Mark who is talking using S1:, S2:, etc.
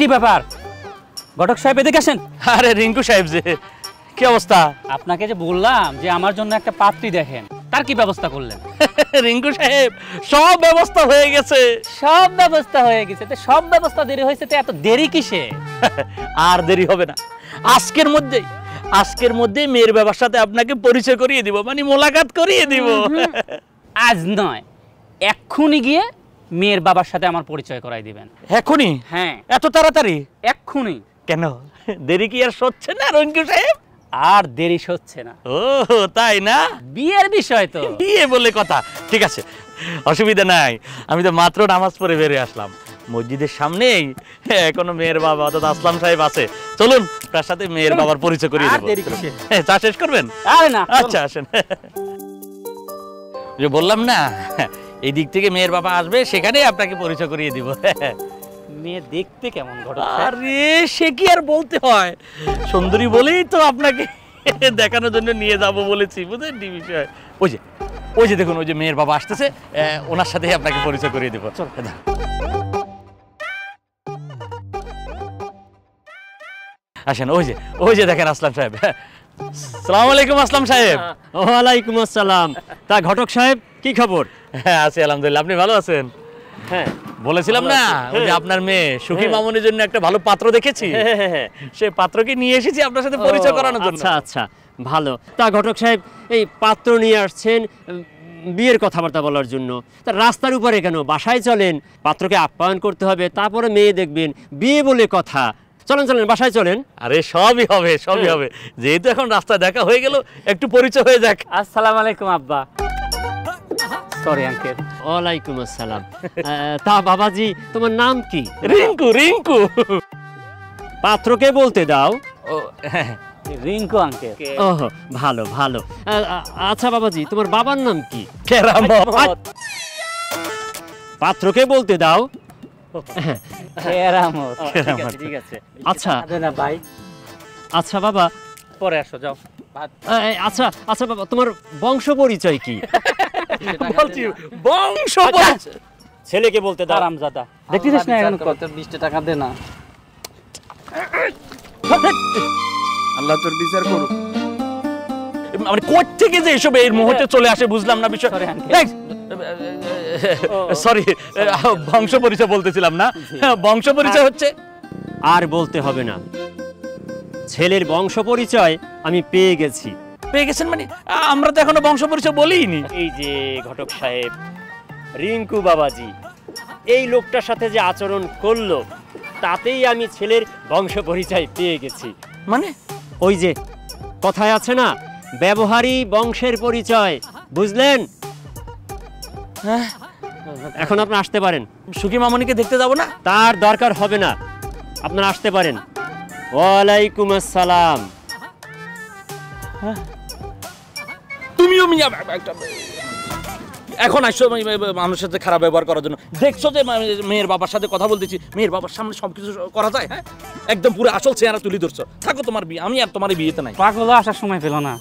S1: কি ব্যাপার ঘটক সাহেব এদিকে আসেন।
S2: আরে রিঙ্কু সাহেব যে কি অবস্থা?
S1: আপনাকে যে বললাম যে আমার জন্য একটা পাত্রী দেখেন, তার কি ব্যবস্থা করলেন?
S2: রিঙ্কু সাহেব সব ব্যবস্থা হয়ে গেছে।
S1: সব ব্যবস্থা হয়ে গেছে, তো সব ব্যবস্থা দেরি হয়েছে, তো এত দেরি কিসে?
S2: আর দেরি হবে না, আজকের মধ্যেই মেয়ের বাবার সাথে আপনাকে পরিচয় করিয়ে দিব, মানে মোলাকাত করিয়ে দিব।
S1: আজ নয়, এক্ষুনি গিয়ে মেয়ের বাবার সাথে আমার পরিচয় করাই দিবেন।
S2: এখনই?
S1: হ্যাঁ,
S2: এত তাড়াতাড়ি?
S1: এক্ষুনি।
S2: কেন, দেরি কি আর সচ্ছে না রিঙ্কু সাহেব?
S1: আর দেরি হচ্ছে না।
S2: ও তাই না?
S1: বিয়ের বিষয় তো,
S2: বিয়ে বলে কথা। ঠিক আছে, অসুবিধা নাই। আমি তো মাত্র নামাজ পড়ে বেরিয়ে আসলাম, মসজিদের সামনেই এখনো মেয়ের বাবা অর্থাৎ আসলাম সাহেব আছে। চলুন তার সাথে মেয়ের বাবার পরিচয় করিয়ে দেব। চা শেষ করবেন?
S1: আরে না,
S2: আচ্ছা আসেন। যে বললাম না, এই দিক থেকে মেয়ের বাবা আসবে, সেখানেই আপনাকে পরিচয় করিয়ে দিব।
S1: মেয়ে দেখতে কেমন ঘটক?
S2: আরে সে কি আর বলতে হয়, সুন্দরী বলেই তো আপনাকে দেখানোর জন্য নিয়ে যাব বলেছি, বুঝলেন বিষয়। ওই যে দেখুন, ওই যে মেয়ের বাবা আসতেছে, ওনার সাথেই আপনাকে পরিচয় করিয়ে দেবো। চল। আসেন, ওই যে দেখেন আসলাম সাহেব। আসসালামু আলাইকুম আসলাম সাহেব।
S3: ওয়ালাইকুম আসসালাম। তা ঘটক সাহেব কি খবর?
S2: হ্যাঁ আছি আলহামদুলিল্লাহ, আপনি ভালো আছেন?
S3: হ্যাঁ,
S2: বলেছিলাম না ওই যে আপনার মেয়ে সুখী মামুনির জন্য একটা ভালো পাত্র দেখেছি, সেই পাত্রকে নিয়ে এসেছি আপনার সাথে পরিচয় করানোর জন্য।
S3: আচ্ছা আচ্ছা, ভালো। তা ঘটক সাহেব এই পাত্র নিয়ে আসছেন বিয়ের কথাবার্তা বলার জন্য, তা রাস্তার উপরে কেন, বাসায় চলেন, পাত্রকে আপ্যায়ন করতে হবে, তারপরে মেয়ে দেখবেন, বিয়ে বলে কথা। চলেন বাসায় চলেন।
S2: আরে সবই হবে, যেহেতু এখন রাস্তা দেখা হয়ে গেল, একটু পরিচয় হয়ে যাক।
S1: আসসালামু আলাইকুম আব্বা। Sorry uncle.
S3: ওয়ালাইকুম আসসালাম। তা বাবাজি তোমার নাম কি?
S2: রিঙ্কু।
S3: পাত্রকে বলতে দাও।
S2: ও
S1: রিঙ্কু আঙ্কেল।
S3: ওহ ভালো। আচ্ছা বাবাজি তোমার বাবার নাম কি?
S2: কেরামত।
S3: পাত্রকে বলতে দাও।
S1: কেরামত।
S3: ঠিক আছে। আচ্ছা বাবা,
S1: পরে আসো, যাও।
S3: আচ্ছা বাবা, তোমার বংশ পরিচয় কি?
S2: বলছি বংশ পরিচয়।
S3: ছেলেকে বলতে দাও।
S1: হারামজাদা, দেখছিস না এখন কত 20 টাকা দে না।
S4: আল্লাহ তোর বিচার করুক।
S2: মানে কোথা থেকে যে এসব এই মুহূর্তে চলে আসে বুঝলাম না বিষয়। সরি, বংশ পরিচয় বলতেছিলাম না, বংশ পরিচয় হচ্ছে।
S3: আর বলতে হবে না, ছেলের বংশ পরিচয় আমি পেয়ে গেছি।
S2: পেয়ে গেছেন মানে? আমরা তো এখনো বংশ পরিচয় বলিনি।
S3: এই যে ঘটক সাহেব, রিঙ্কু বাবাজি এই লোকটার সাথে যে আচরণ করলো, তাতেই আমি ছেলের বংশ পরিচয় পেয়ে গেছি।
S2: মানে
S3: ওই যে কথায় আছে না, ব্যবহারই বংশের পরিচয়, বুঝলেন? এখন আপনি আসতে পারেন।
S2: সুখী মামনিকে দেখতে যাব না?
S3: তার দরকার হবে না, আপনারা আসতে পারেন। ওয়ালাইকুম আসসালাম।
S2: তুমিও এখন আসছো মানুষের সাথে খারাপ ব্যবহার করার জন্য? দেখছো যে মেয়ের বাবার সাথে কথা বলতেছি, মেয়ের বাবার সামনে সবকিছু করা যায়? হ্যাঁ, একদম পুরো আসল চেহারা তুলি ধরছো। থাকো তোমার বিয়ে, আমি আর তোমার বিয়েতে নাই।
S1: পাগল আসার সময় পেল না।